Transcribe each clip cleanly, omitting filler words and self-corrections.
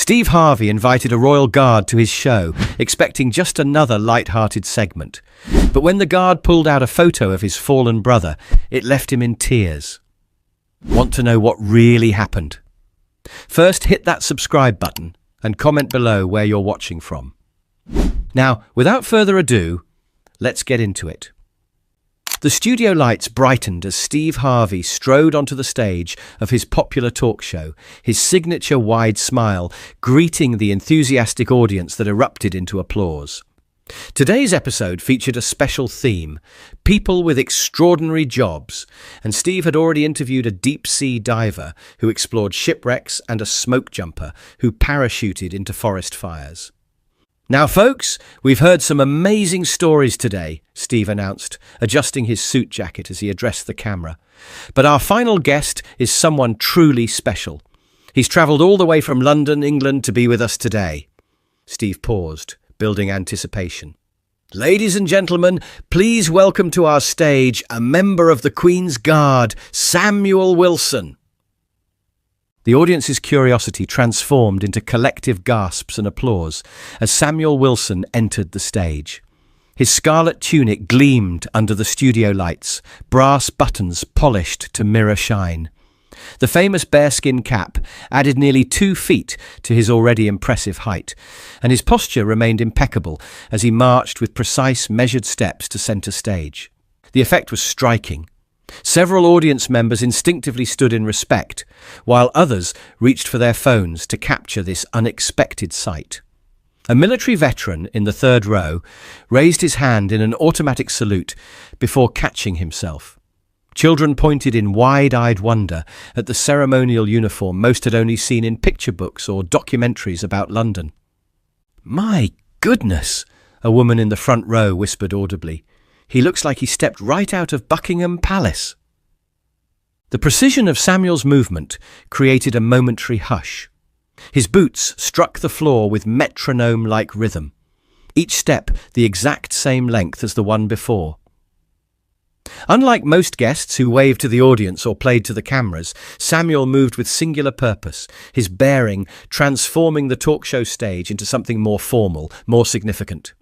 Steve Harvey invited a royal guard to his show, expecting just another light-hearted segment. But when the guard pulled out a photo of his fallen brother, it left him in tears. Want to know what really happened? First, hit that subscribe button and comment below where you're watching from. Now, without further ado, let's get into it. The studio lights brightened as Steve Harvey strode onto the stage of his popular talk show, his signature wide smile greeting the enthusiastic audience that erupted into applause. Today's episode featured a special theme, people with extraordinary jobs, and Steve had already interviewed a deep-sea diver who explored shipwrecks and a smoke jumper who parachuted into forest fires. Now, folks, we've heard some amazing stories today, Steve announced, adjusting his suit jacket as he addressed the camera. But our final guest is someone truly special. He's travelled all the way from London, England, to be with us today. Steve paused, building anticipation. Ladies and gentlemen, please welcome to our stage a member of the Queen's Guard, Samuel Wilson. The audience's curiosity transformed into collective gasps and applause as Samuel Wilson entered the stage. His scarlet tunic gleamed under the studio lights, brass buttons polished to mirror shine. The famous bearskin cap added nearly 2 feet to his already impressive height, and his posture remained impeccable as he marched with precise, measured steps to centre stage. The effect was striking. Several audience members instinctively stood in respect, while others reached for their phones to capture this unexpected sight. A military veteran in the third row raised his hand in an automatic salute before catching himself. Children pointed in wide-eyed wonder at the ceremonial uniform most had only seen in picture books or documentaries about London. "My goodness," a woman in the front row whispered audibly. "He looks like he stepped right out of Buckingham Palace." The precision of Samuel's movement created a momentary hush. His boots struck the floor with metronome-like rhythm, each step the exact same length as the one before. Unlike most guests who waved to the audience or played to the cameras, Samuel moved with singular purpose, his bearing transforming the talk show stage into something more formal, more significant.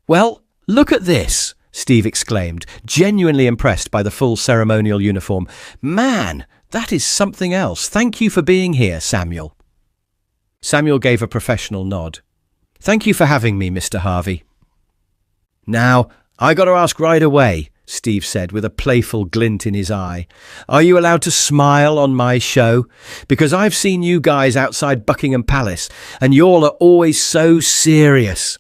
"Well, look at this," Steve exclaimed, genuinely impressed by the full ceremonial uniform. "Man, that is something else. Thank you for being here, Samuel." Samuel gave a professional nod. "Thank you for having me, Mr. Harvey." "Now, I got to ask right away," Steve said with a playful glint in his eye. "Are you allowed to smile on my show? Because I've seen you guys outside Buckingham Palace, and y'all are always so serious."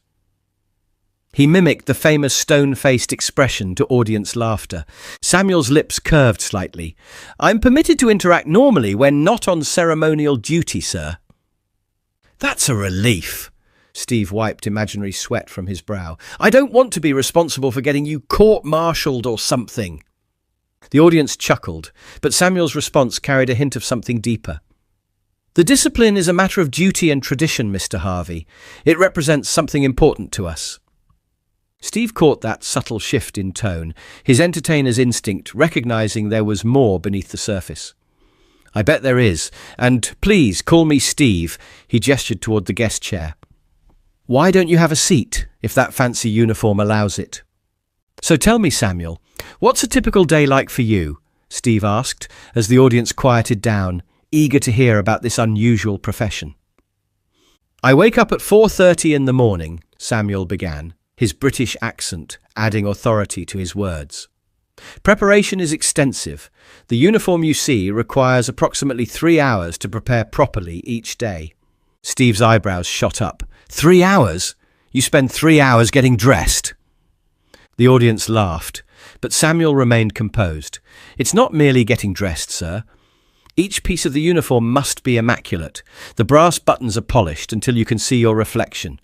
He mimicked the famous stone-faced expression to audience laughter. Samuel's lips curved slightly. "I'm permitted to interact normally when not on ceremonial duty, sir." "That's a relief." Steve wiped imaginary sweat from his brow. "I don't want to be responsible for getting you court-martialed or something." The audience chuckled, but Samuel's response carried a hint of something deeper. "The discipline is a matter of duty and tradition, Mr. Harvey. It represents something important to us." Steve caught that subtle shift in tone, his entertainer's instinct recognizing there was more beneath the surface. "I bet there is, and please call me Steve," he gestured toward the guest chair. "Why don't you have a seat, if that fancy uniform allows it?" "So tell me, Samuel, what's a typical day like for you?" Steve asked, as the audience quieted down, eager to hear about this unusual profession. "I wake up at 4:30 in the morning," Samuel began, his British accent adding authority to his words. "Preparation is extensive. The uniform you see requires approximately 3 hours to prepare properly each day." Steve's eyebrows shot up. 3 hours? You spend 3 hours getting dressed?" The audience laughed, but Samuel remained composed. "It's not merely getting dressed, sir. Each piece of the uniform must be immaculate. The brass buttons are polished until you can see your reflection.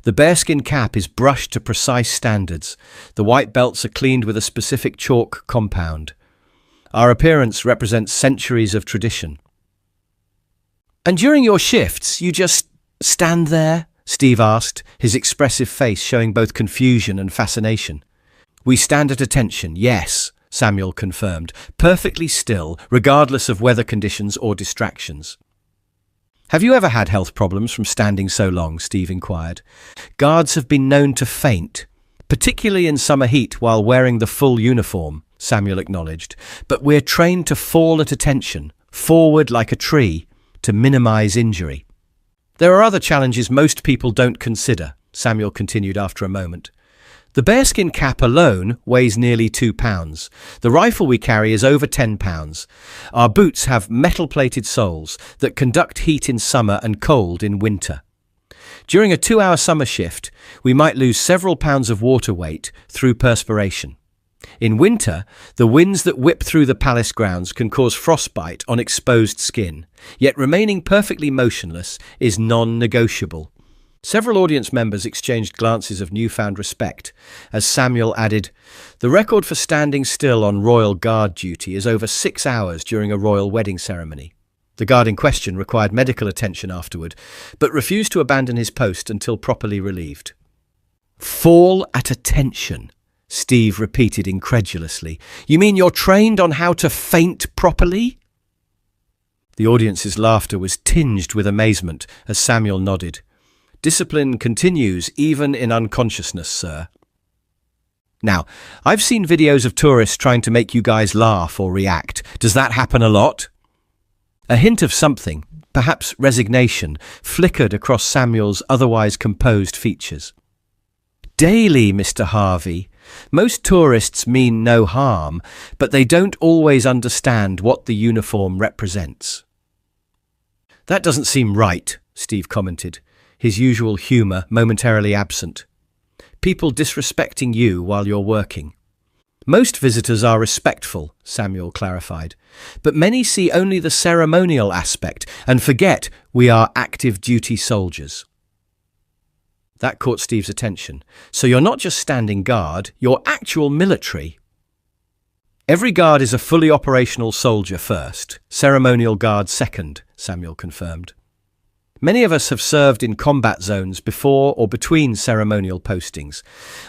The bearskin cap is brushed to precise standards. The white belts are cleaned with a specific chalk compound. Our appearance represents centuries of tradition." "And during your shifts, you just stand there?" Steve asked, his expressive face showing both confusion and fascination. "We stand at attention, yes," Samuel confirmed, "perfectly still, regardless of weather conditions or distractions." Have you ever had health problems from standing so long? Steve inquired. Guards have been known to faint, particularly in summer heat while wearing the full uniform, Samuel acknowledged. But we're trained to fall at attention, forward like a tree, to minimize injury. There are other challenges most people don't consider, Samuel continued after a moment. The bearskin cap alone weighs nearly 2 pounds. The rifle we carry is over 10 pounds. Our boots have metal-plated soles that conduct heat in summer and cold in winter. During a 2-hour summer shift, we might lose several pounds of water weight through perspiration. In winter, the winds that whip through the palace grounds can cause frostbite on exposed skin, yet remaining perfectly motionless is non-negotiable. Several audience members exchanged glances of newfound respect as Samuel added, "The record for standing still on royal guard duty is over 6 hours during a royal wedding ceremony." The guard in question required medical attention afterward, but refused to abandon his post until properly relieved. "Fall at attention," Steve repeated incredulously. "You mean you're trained on how to faint properly?" The audience's laughter was tinged with amazement as Samuel nodded. "Discipline continues even in unconsciousness, sir." Now, I've seen videos of tourists trying to make you guys laugh or react. Does that happen a lot? A hint of something, perhaps resignation, flickered across Samuel's otherwise composed features. "Daily, Mr. Harvey. Most tourists mean no harm, but they don't always understand what the uniform represents." "That doesn't seem right," Steve commented, his usual humour momentarily absent. "People disrespecting you while you're working." "Most visitors are respectful," Samuel clarified, "but many see only the ceremonial aspect and forget we are active duty soldiers." That caught Steve's attention. "So you're not just standing guard, you're actual military." "Every guard is a fully operational soldier first, ceremonial guard second," Samuel confirmed. "Many of us have served in combat zones before or between ceremonial postings.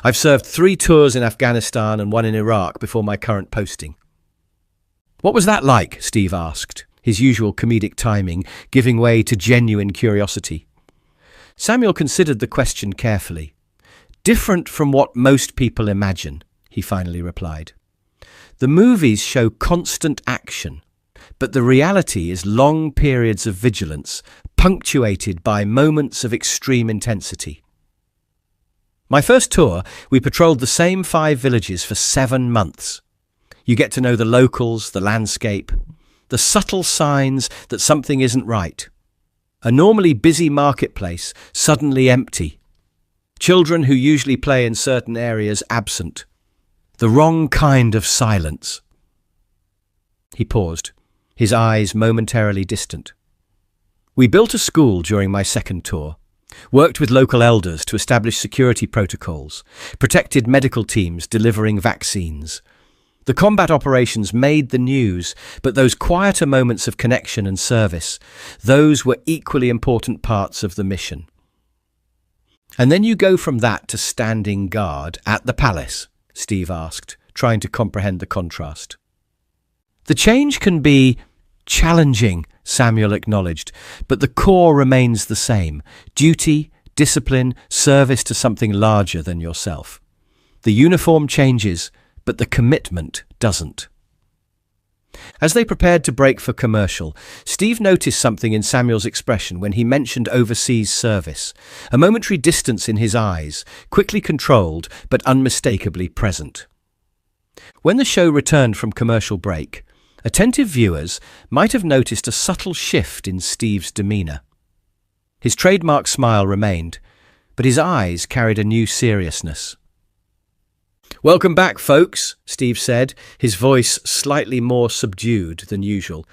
I've served 3 tours in Afghanistan and 1 in Iraq before my current posting." "What was that like?" Steve asked, his usual comedic timing giving way to genuine curiosity. Samuel considered the question carefully. "Different from what most people imagine," he finally replied. "The movies show constant action, but the reality is long periods of vigilance, punctuated by moments of extreme intensity. My first tour, we patrolled the same 5 villages for 7 months. You get to know the locals, the landscape, the subtle signs that something isn't right. A normally busy marketplace, suddenly empty. Children who usually play in certain areas absent. The wrong kind of silence." He paused, his eyes momentarily distant. "We built a school during my second tour, worked with local elders to establish security protocols, protected medical teams delivering vaccines. The combat operations made the news, but those quieter moments of connection and service, those were equally important parts of the mission." "And then you go from that to standing guard at the palace?" Steve asked, trying to comprehend the contrast. "The change can be challenging," Samuel acknowledged, "but the core remains the same. Duty, discipline, service to something larger than yourself. The uniform changes, but the commitment doesn't." As they prepared to break for commercial, Steve noticed something in Samuel's expression when he mentioned overseas service, a momentary distance in his eyes, quickly controlled but unmistakably present. When the show returned from commercial break, attentive viewers might have noticed a subtle shift in Steve's demeanour. His trademark smile remained, but his eyes carried a new seriousness. "Welcome back, folks," Steve said, his voice slightly more subdued than usual.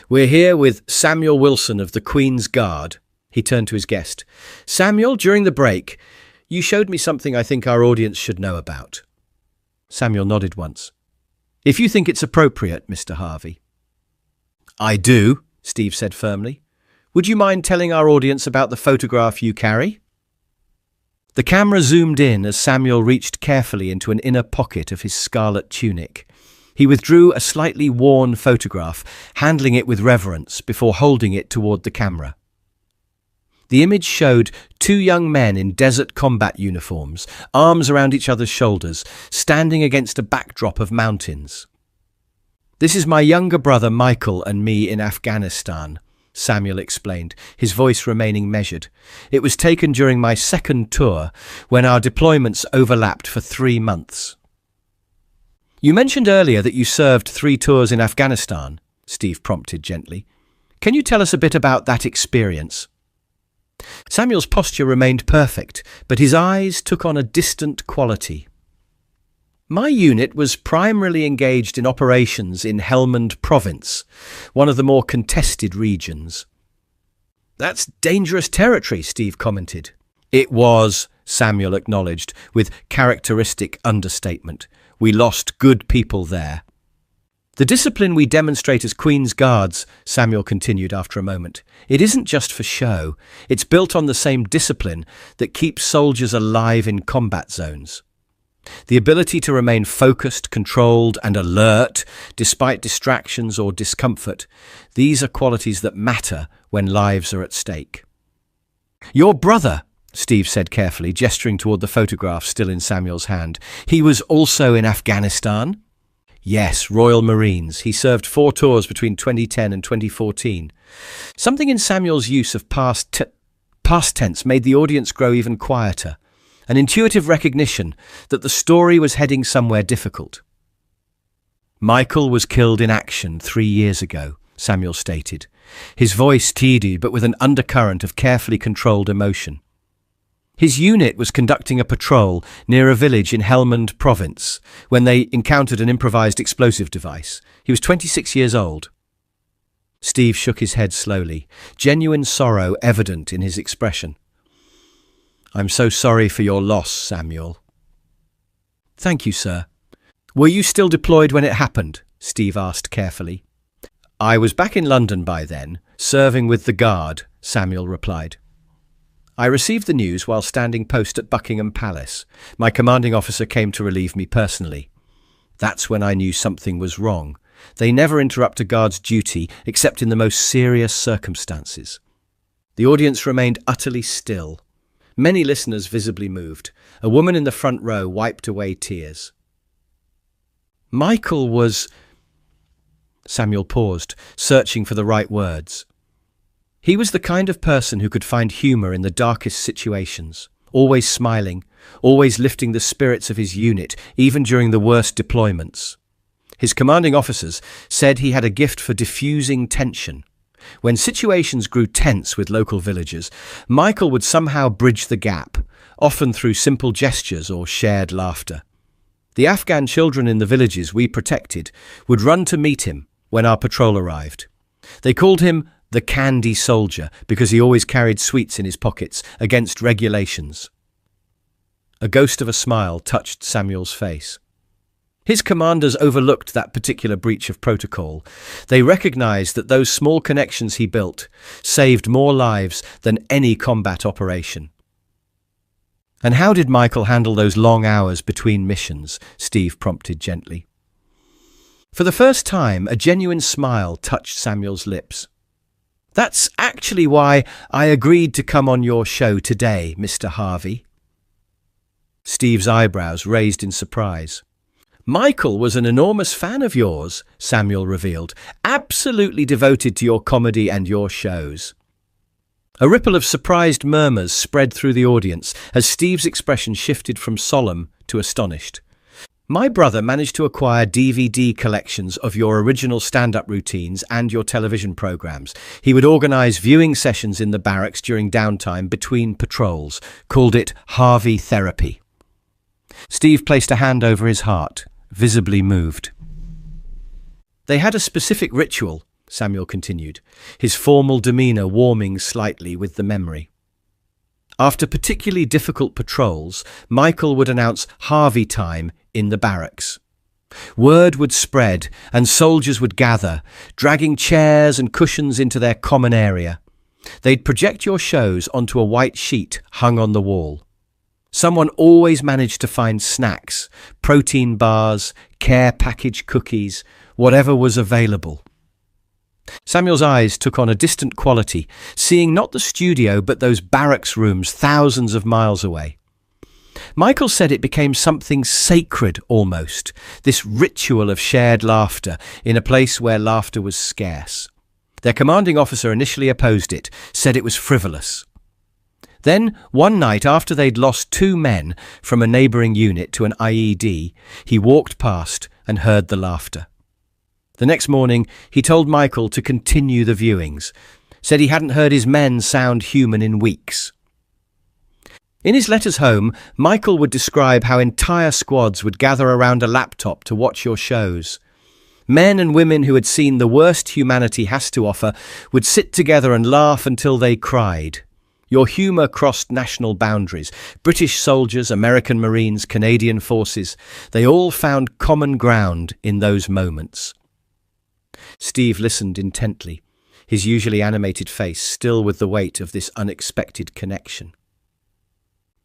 "We're here with Samuel Wilson of the Queen's Guard." He turned to his guest. "Samuel, during the break, you showed me something I think our audience should know about." Samuel nodded once. "If you think it's appropriate, Mr. Harvey." "I do," Steve said firmly. "Would you mind telling our audience about the photograph you carry?" The camera zoomed in as Samuel reached carefully into an inner pocket of his scarlet tunic. He withdrew a slightly worn photograph, handling it with reverence before holding it toward the camera. The image showed two young men in desert combat uniforms, arms around each other's shoulders, standing against a backdrop of mountains. "This is my younger brother Michael and me in Afghanistan," Samuel explained, his voice remaining measured. "It was taken during my second tour, when our deployments overlapped for 3 months." "You mentioned earlier that you served 3 tours in Afghanistan," Steve prompted gently. "Can you tell us a bit about that experience?" Samuel's posture remained perfect, but his eyes took on a distant quality. "My unit was primarily engaged in operations in Helmand Province, one of the more contested regions." "That's dangerous territory," Steve commented. "It was," Samuel acknowledged, with characteristic understatement. "We lost good people there." "The discipline we demonstrate as Queen's Guards," Samuel continued after a moment, "it isn't just for show. It's built on the same discipline that keeps soldiers alive in combat zones. The ability to remain focused, controlled, and alert despite distractions or discomfort, these are qualities that matter when lives are at stake." "Your brother," Steve said carefully, gesturing toward the photograph still in Samuel's hand, "he was also in Afghanistan?" "Yes, Royal Marines. He served 4 tours between 2010 and 2014. Something in Samuel's use of past tense made the audience grow even quieter, an intuitive recognition that the story was heading somewhere difficult. "Michael was killed in action 3 years ago," Samuel stated, his voice steady but with an undercurrent of carefully controlled emotion. "His unit was conducting a patrol near a village in Helmand Province when they encountered an improvised explosive device. He was 26 years old." Steve shook his head slowly, genuine sorrow evident in his expression. "I'm so sorry for your loss, Samuel." "Thank you, sir." "Were you still deployed when it happened?" Steve asked carefully. "I was back in London by then, serving with the Guard," Samuel replied. "I received the news while standing post at Buckingham Palace. My commanding officer came to relieve me personally. That's when I knew something was wrong. They never interrupt a guard's duty except in the most serious circumstances." The audience remained utterly still. Many listeners visibly moved. A woman in the front row wiped away tears. "Michael was—" Samuel paused, searching for the right words. "He was the kind of person who could find humour in the darkest situations, always smiling, always lifting the spirits of his unit, even during the worst deployments. His commanding officers said he had a gift for diffusing tension. When situations grew tense with local villagers, Michael would somehow bridge the gap, often through simple gestures or shared laughter. The Afghan children in the villages we protected would run to meet him when our patrol arrived. They called him the candy soldier because he always carried sweets in his pockets against regulations." A ghost of a smile touched Samuel's face. His commanders overlooked that particular breach of protocol. They recognized that those small connections he built saved more lives than any combat operation. "And how did Michael handle those long hours between missions?" Steve prompted gently. For the first time, a genuine smile touched Samuel's lips. "That's actually why I agreed to come on your show today, Mr. Harvey." Steve's eyebrows raised in surprise. "Michael was an enormous fan of yours," Samuel revealed, "absolutely devoted to your comedy and your shows." A ripple of surprised murmurs spread through the audience as Steve's expression shifted from solemn to astonished. "My brother managed to acquire DVD collections of your original stand-up routines and your television programs. He would organize viewing sessions in the barracks during downtime between patrols, called it Harvey therapy." Steve placed a hand over his heart, visibly moved. "They had a specific ritual," Samuel continued, his formal demeanor warming slightly with the memory. "After particularly difficult patrols, Michael would announce Harvey time in the barracks. Word would spread and soldiers would gather, dragging chairs and cushions into their common area. They'd project your shows onto a white sheet hung on the wall. Someone always managed to find snacks, protein bars, care package cookies, whatever was available." Samuel's eyes took on a distant quality, seeing not the studio but those barracks rooms thousands of miles away. Michael said it became something sacred almost, this ritual of shared laughter in a place where laughter was scarce. Their commanding officer initially opposed it, said it was frivolous. Then, one night after they'd lost 2 men from a neighbouring unit to an IED, he walked past and heard the laughter. The next morning, he told Michael to continue the viewings, said he hadn't heard his men sound human in weeks. In his letters home, Michael would describe how entire squads would gather around a laptop to watch your shows. Men and women who had seen the worst humanity has to offer would sit together and laugh until they cried. Your humour crossed national boundaries. British soldiers, American Marines, Canadian forces, they all found common ground in those moments. Steve listened intently, his usually animated face still with the weight of this unexpected connection.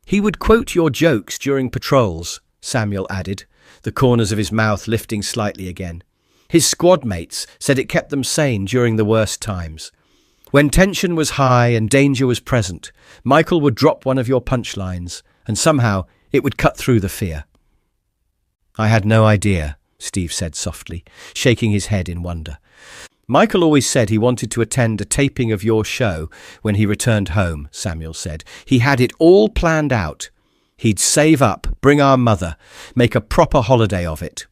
He would quote your jokes during patrols, Samuel added, the corners of his mouth lifting slightly again. His squad mates said it kept them sane during the worst times. When tension was high and danger was present, Michael would drop one of your punchlines, and somehow it would cut through the fear. I had no idea, Steve said softly, shaking his head in wonder. Michael always said he wanted to attend a taping of your show when he returned home, Samuel said. He had it all planned out. He'd save up, bring our mother, make a proper holiday of it.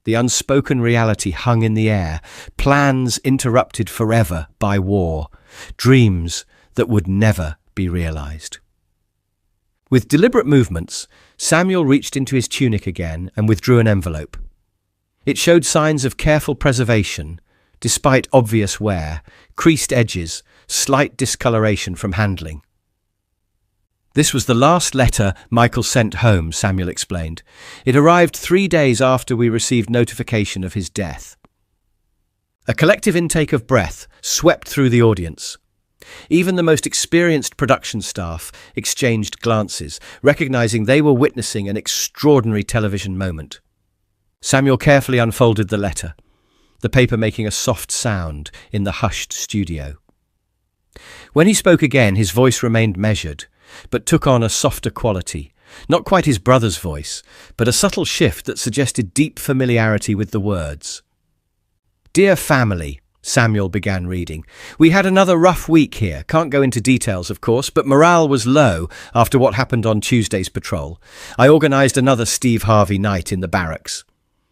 The unspoken reality hung in the air, plans interrupted forever by war, dreams that would never be realized. With deliberate movements, Samuel reached into his tunic again and withdrew an envelope. It showed signs of careful preservation, despite obvious wear, creased edges, slight discoloration from handling. This was the last letter Michael sent home, Samuel explained. It arrived 3 days after we received notification of his death. A collective intake of breath swept through the audience. Even the most experienced production staff exchanged glances, recognizing they were witnessing an extraordinary television moment. Samuel carefully unfolded the letter, the paper making a soft sound in the hushed studio. When he spoke again, his voice remained measured, but took on a softer quality, not quite his brother's voice, but a subtle shift that suggested deep familiarity with the words. Dear family, Samuel began reading. We had another rough week here. Can't go into details, of course, but morale was low after what happened on Tuesday's patrol. I organised another Steve Harvey night in the barracks.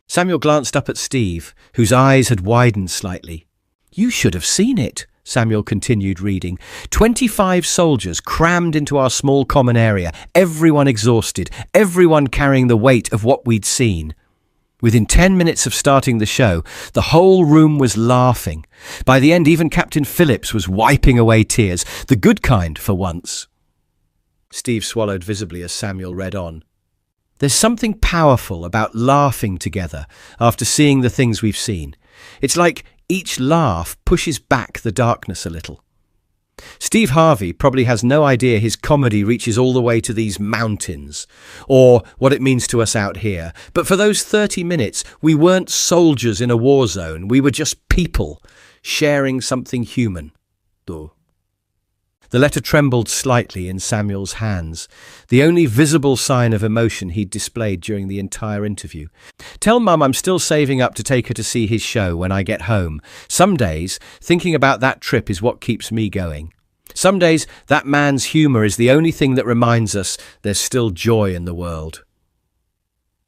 Samuel glanced up at Steve, whose eyes had widened slightly. You should have seen it, Samuel continued reading. 25 soldiers crammed into our small common area, everyone exhausted, everyone carrying the weight of what we'd seen. Within 10 minutes of starting the show, the whole room was laughing. By the end, even Captain Phillips was wiping away tears, the good kind for once. Steve swallowed visibly as Samuel read on. There's something powerful about laughing together after seeing the things we've seen. It's like each laugh pushes back the darkness a little. Steve Harvey probably has no idea his comedy reaches all the way to these mountains, or what it means to us out here. But for those 30 minutes, we weren't soldiers in a war zone. We were just people, sharing something human. The letter trembled slightly in Samuel's hands, the only visible sign of emotion he'd displayed during the entire interview. Tell Mum I'm still saving up to take her to see his show when I get home. Some days, thinking about that trip is what keeps me going. Some days, that man's humour is the only thing that reminds us there's still joy in the world.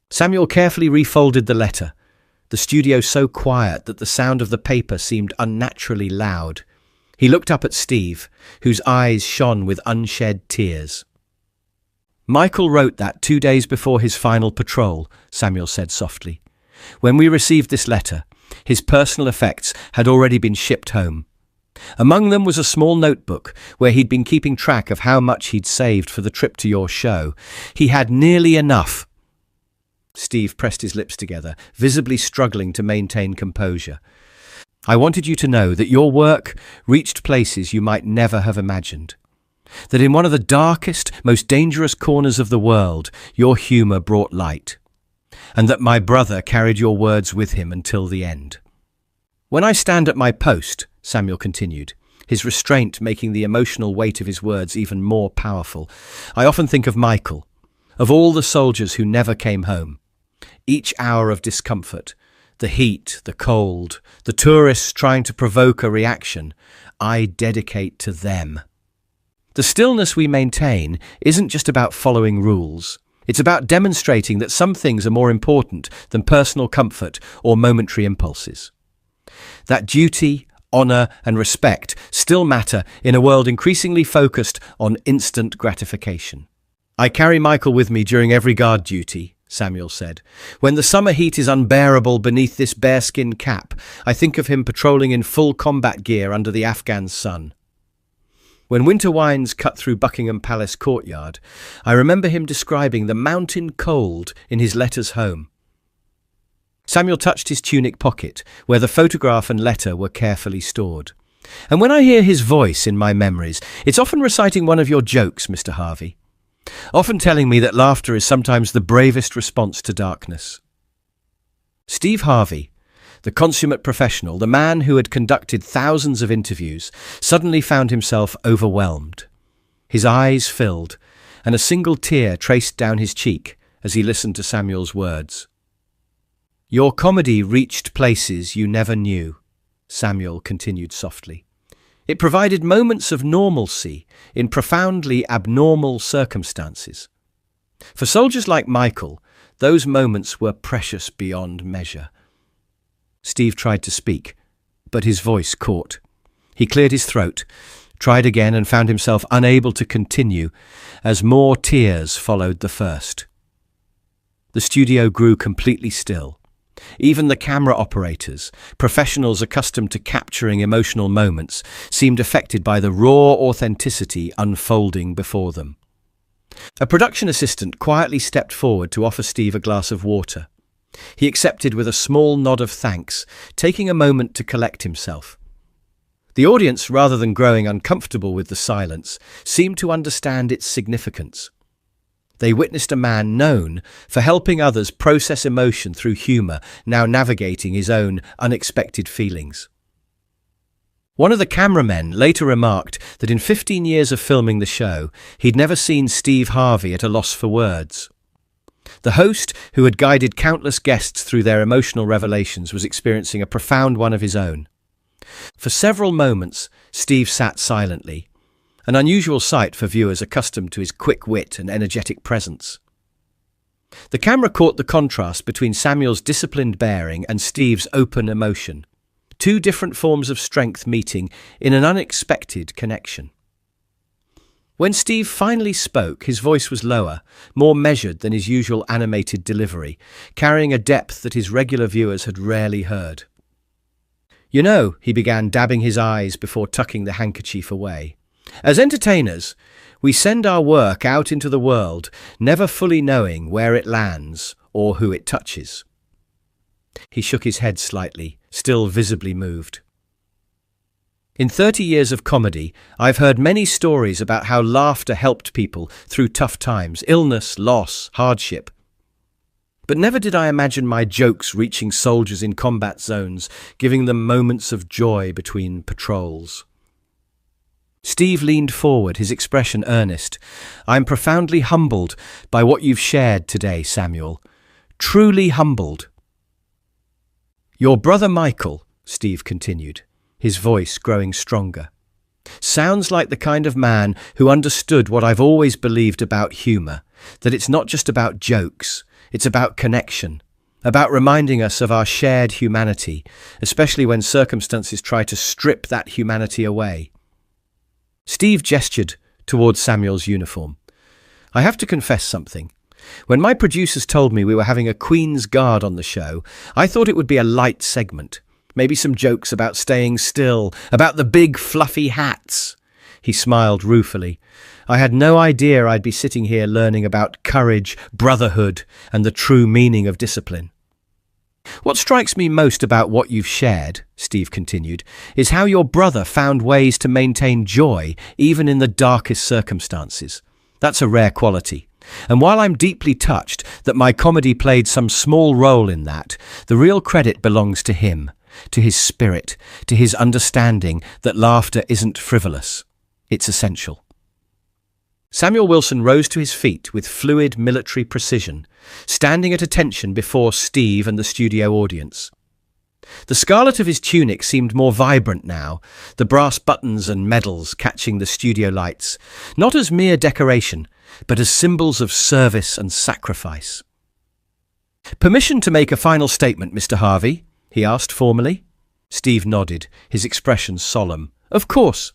Samuel carefully refolded the letter, the studio so quiet that the sound of the paper seemed unnaturally loud. He looked up at Steve, whose eyes shone with unshed tears. Michael wrote that 2 days before his final patrol, Samuel said softly. When we received this letter, his personal effects had already been shipped home. Among them was a small notebook where he'd been keeping track of how much he'd saved for the trip to your show. He had nearly enough. Steve pressed his lips together, visibly struggling to maintain composure. I wanted you to know that your work reached places you might never have imagined. That in one of the darkest, most dangerous corners of the world, your humour brought light. And that my brother carried your words with him until the end. When I stand at my post, Samuel continued, his restraint making the emotional weight of his words even more powerful, I often think of Michael, of all the soldiers who never came home. Each hour of discomfort, the heat, the cold, the tourists trying to provoke a reaction, I dedicate to them. The stillness we maintain isn't just about following rules. It's about demonstrating that some things are more important than personal comfort or momentary impulses. That duty, honour and respect still matter in a world increasingly focused on instant gratification. I carry Michael with me during every guard duty, Samuel said. When the summer heat is unbearable beneath this bearskin cap, I think of him patrolling in full combat gear under the Afghan sun. When winter winds cut through Buckingham Palace courtyard, I remember him describing the mountain cold in his letters home. Samuel touched his tunic pocket, where the photograph and letter were carefully stored. And when I hear his voice in my memories, it's often reciting one of your jokes, Mr. Harvey. Often telling me that laughter is sometimes the bravest response to darkness. Steve Harvey, the consummate professional, the man who had conducted thousands of interviews, suddenly found himself overwhelmed. His eyes filled, and a single tear traced down his cheek as he listened to Samuel's words. "Your comedy reached places you never knew," Samuel continued softly. "It provided moments of normalcy in profoundly abnormal circumstances. For soldiers like Michael, those moments were precious beyond measure." Steve tried to speak, but his voice caught. He cleared his throat, tried again and found himself unable to continue as more tears followed the first. The studio grew completely still. Even the camera operators, professionals accustomed to capturing emotional moments, seemed affected by the raw authenticity unfolding before them. A production assistant quietly stepped forward to offer Steve a glass of water. He accepted with a small nod of thanks, taking a moment to collect himself. The audience, rather than growing uncomfortable with the silence, seemed to understand its significance. They witnessed a man known for helping others process emotion through humour, now navigating his own unexpected feelings. One of the cameramen later remarked that in 15 years of filming the show, he'd never seen Steve Harvey at a loss for words. The host, who had guided countless guests through their emotional revelations, was experiencing a profound one of his own. For several moments, Steve sat silently, an unusual sight for viewers accustomed to his quick wit and energetic presence. The camera caught the contrast between Samuel's disciplined bearing and Steve's open emotion, two different forms of strength meeting in an unexpected connection. When Steve finally spoke, his voice was lower, more measured than his usual animated delivery, carrying a depth that his regular viewers had rarely heard. "You know," he began, dabbing his eyes before tucking the handkerchief away, "as entertainers, we send our work out into the world, never fully knowing where it lands or who it touches." He shook his head slightly, still visibly moved. "In 30 years of comedy, I've heard many stories about how laughter helped people through tough times, illness, loss, hardship. But never did I imagine my jokes reaching soldiers in combat zones, giving them moments of joy between patrols." Steve leaned forward, his expression earnest. "I'm profoundly humbled by what you've shared today, Samuel. Truly humbled." "Your brother Michael," Steve continued, his voice growing stronger, "sounds like the kind of man who understood what I've always believed about humour, that it's not just about jokes, it's about connection, about reminding us of our shared humanity, especially when circumstances try to strip that humanity away." Steve gestured towards Samuel's uniform. "I have to confess something. When my producers told me we were having a Queen's Guard on the show, I thought it would be a light segment. Maybe some jokes about staying still, about the big fluffy hats." He smiled ruefully. "I had no idea I'd be sitting here learning about courage, brotherhood, and the true meaning of discipline." "What strikes me most about what you've shared," Steve continued, "is how your brother found ways to maintain joy even in the darkest circumstances. That's a rare quality. And while I'm deeply touched that my comedy played some small role in that, the real credit belongs to him. to his spirit, to his understanding that laughter isn't frivolous, it's essential. Samuel Wilson rose to his feet with fluid military precision, standing at attention before Steve and the studio audience. The scarlet of his tunic seemed more vibrant now, the brass buttons and medals catching the studio lights, not as mere decoration, but as symbols of service and sacrifice. "Permission to make a final statement, Mr. Harvey?" he asked formally. Steve nodded, his expression solemn. "Of course."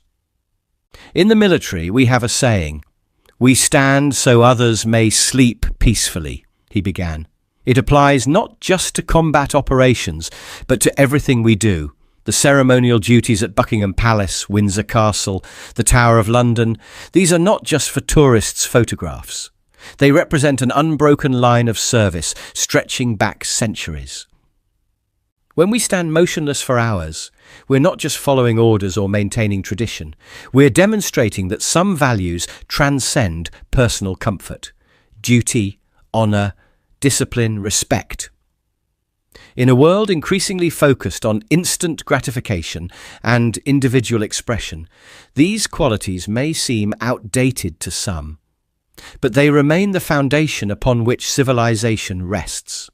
"In the military, we have a saying, 'We stand so others may sleep peacefully,'" he began. "It applies not just to combat operations, but to everything we do. The ceremonial duties at Buckingham Palace, Windsor Castle, the Tower of London, these are not just for tourists' photographs. They represent an unbroken line of service stretching back centuries. When we stand motionless for hours, we're not just following orders or maintaining tradition. We're demonstrating that some values transcend personal comfort. Duty, honour, discipline, respect. In a world increasingly focused on instant gratification and individual expression, these qualities may seem outdated to some, but they remain the foundation upon which civilization rests.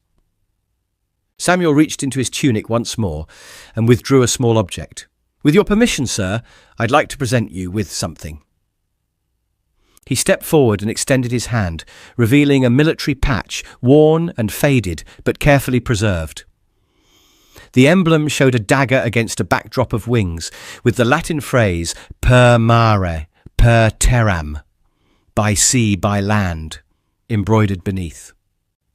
Samuel reached into his tunic once more and withdrew a small object. "With your permission, sir, I'd like to present you with something." He stepped forward and extended his hand, revealing a military patch, worn and faded, but carefully preserved. The emblem showed a dagger against a backdrop of wings, with the Latin phrase per mare, per terram, by sea, by land, embroidered beneath.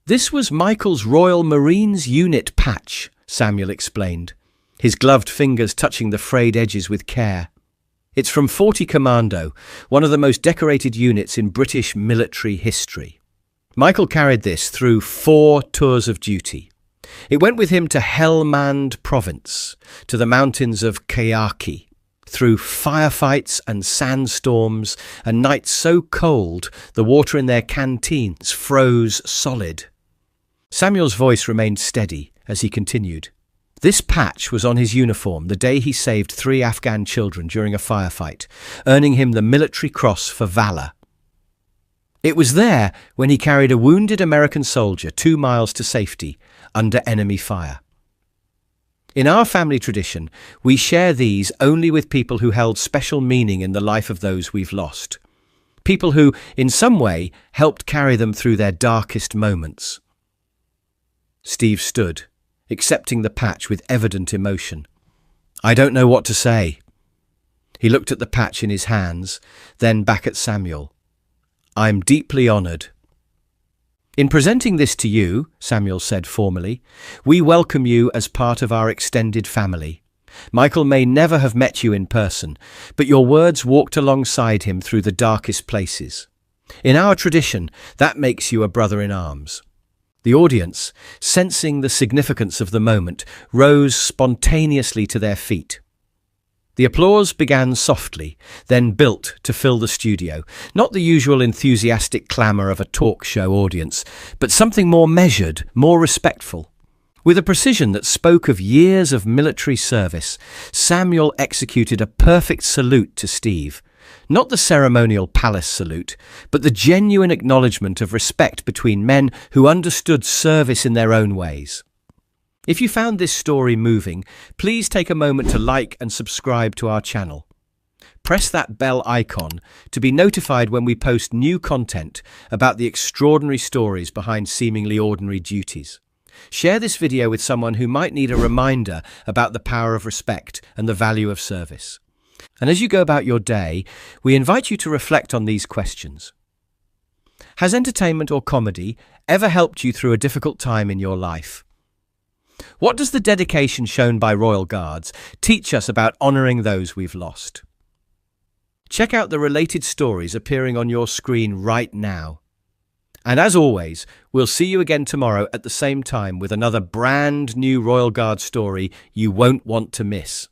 "This was Michael's Royal Marines unit patch," Samuel explained, his gloved fingers touching the frayed edges with care. "It's from 40 Commando, one of the most decorated units in British military history. Michael carried this through 4 tours of duty. It went with him to Helmand Province, to the mountains of Kayaki, through firefights and sandstorms and nights so cold the water in their canteens froze solid." Samuel's voice remained steady as he continued. "This patch was on his uniform the day he saved 3 Afghan children during a firefight, earning him the Military Cross for Valour. It was there when he carried a wounded American soldier 2 miles to safety under enemy fire. In our family tradition, we share these only with people who held special meaning in the life of those we've lost. People who, in some way, helped carry them through their darkest moments." Steve stood, accepting the patch with evident emotion. "I don't know what to say." He looked at the patch in his hands, then back at Samuel. "I'm deeply honoured." "In presenting this to you," Samuel said formally, "we welcome you as part of our extended family. Michael may never have met you in person, but your words walked alongside him through the darkest places. In our tradition, that makes you a brother in arms." The audience, sensing the significance of the moment, rose spontaneously to their feet. The applause began softly, then built to fill the studio, not the usual enthusiastic clamour of a talk show audience, but something more measured, more respectful. With a precision that spoke of years of military service, Samuel executed a perfect salute to Steve. Not the ceremonial palace salute, but the genuine acknowledgement of respect between men who understood service in their own ways. If you found this story moving, please take a moment to like and subscribe to our channel. Press that bell icon to be notified when we post new content about the extraordinary stories behind seemingly ordinary duties. Share this video with someone who might need a reminder about the power of respect and the value of service. And as you go about your day, we invite you to reflect on these questions. Has entertainment or comedy ever helped you through a difficult time in your life? What does the dedication shown by Royal Guards teach us about honouring those we've lost? Check out the related stories appearing on your screen right now. And as always, we'll see you again tomorrow at the same time with another brand new Royal Guard story you won't want to miss.